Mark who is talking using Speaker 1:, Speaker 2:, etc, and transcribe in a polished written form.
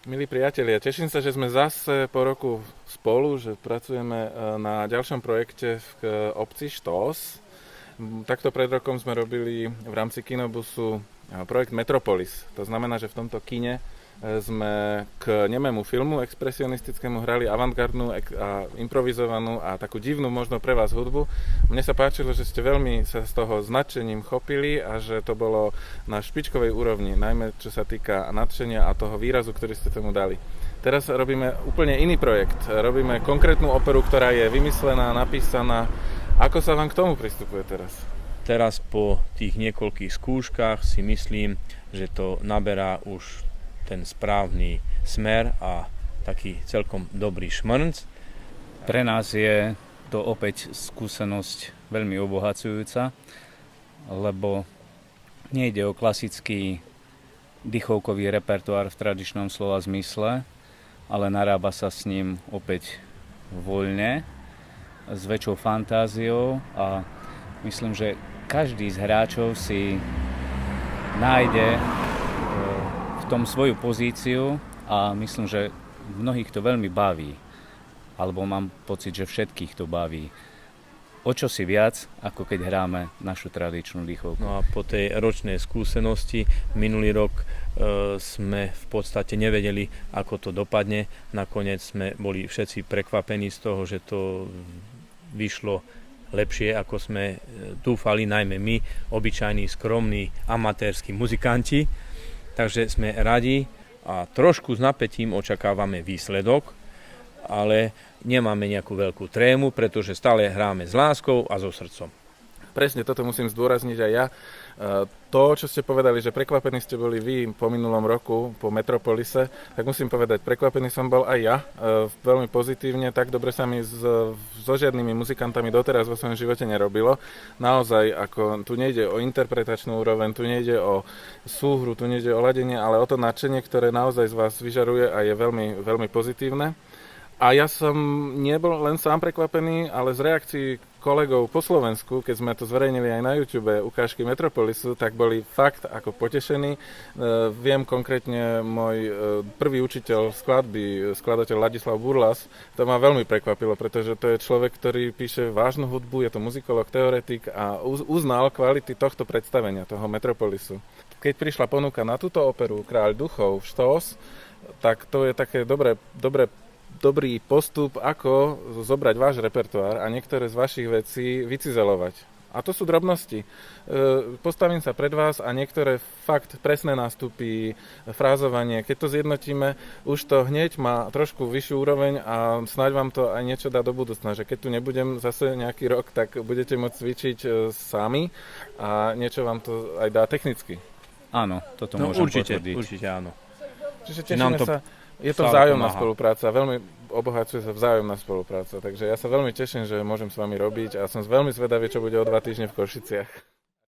Speaker 1: Milí priatelia, teším sa, že sme zase po roku spolu, že pracujeme na ďalšom projekte v obci Štós. Takto pred rokom sme robili v rámci Kinobusu projekt Metropolis. To znamená, že v tomto kine sme k nemému filmu expresionistickému hrali avantgardnú a improvizovanú a takú divnú možno pre vás hudbu. Mne sa páčilo, že ste veľmi sa z toho značením chopili a že to bolo na špičkovej úrovni, najmä čo sa týka nadšenia a toho výrazu, ktorý ste tomu dali. Teraz robíme úplne iný projekt. Robíme konkrétnu operu, ktorá je vymyslená, napísaná. Ako sa vám k tomu pristupuje teraz?
Speaker 2: Teraz po tých niekoľkých skúškach si myslím, že to naberá už ten správny smer a taký celkom dobrý šmrnc.
Speaker 3: Pre nás je to opäť skúsenosť veľmi obohacujúca, lebo nejde o klasický dychovkový repertoár v tradičnom slova zmysle, ale narába sa s ním opäť voľne, s väčšou fantáziou a myslím, že každý z hráčov si nájde v tom svoju pozíciu a myslím, že mnohých to veľmi baví. Alebo mám pocit, že všetkých to baví. O čo si viac, ako keď hráme našu tradičnú dýchovku.
Speaker 2: No a po tej ročnej skúsenosti minulý rok sme v podstate nevedeli, ako to dopadne. Nakoniec sme boli všetci prekvapení z toho, že to vyšlo lepšie, ako sme dúfali, najmä my, obyčajní, skromní, amatérski muzikanti. Takže sme radi a trošku s napätím očakávame výsledok, ale nemáme nejakú veľkú trému, pretože stále hráme s láskou a so srdcom.
Speaker 1: Presne, toto musím zdôrazniť aj ja. To, čo ste povedali, že prekvapení ste boli vy po minulom roku, po Metropolise, tak musím povedať, prekvapený som bol aj ja. Veľmi pozitívne, tak dobre sa mi so žiadnymi muzikantami doteraz vo svojom živote nerobilo. Naozaj, ako tu nejde o interpretačnú úroveň, tu nejde o súhru, tu nejde o ladenie, ale o to nadšenie, ktoré naozaj z vás vyžaruje a je veľmi, veľmi pozitívne. A ja som nebol len sám prekvapený, ale z reakcií kolegov po Slovensku, keď sme to zverejnili aj na YouTube, ukážky Metropolisu, tak boli fakt ako potešení. Viem konkrétne môj prvý učiteľ skladby, skladateľ Ladislav Burlas, to ma veľmi prekvapilo, pretože to je človek, ktorý píše vážnu hudbu, je to muzikolog, teoretik a uznal kvality tohto predstavenia, toho Metropolisu. Keď prišla ponuka na túto operu Kráľ duchov Štós, tak to je také dobrý postup, ako zobrať váš repertoár a niektoré z vašich vecí vycizelovať. A to sú drobnosti. Postavím sa pred vás a niektoré fakt presné nástupy, frázovanie, keď to zjednotíme, už to hneď má trošku vyššiu úroveň a snáď vám to aj niečo dá do budúcna, že keď tu nebudem zase nejaký rok, tak budete môcť cvičiť sami a niečo vám to aj dá technicky.
Speaker 3: Áno, toto môžem potvrdiť.
Speaker 2: Určite áno.
Speaker 1: Čiže tešíme sa. Je to vzájomná spolupráca, veľmi obohacuje sa vzájomná spolupráca, takže ja sa veľmi teším, že môžem s vami robiť a som veľmi zvedavý, čo bude o 2 týždne v Košiciach.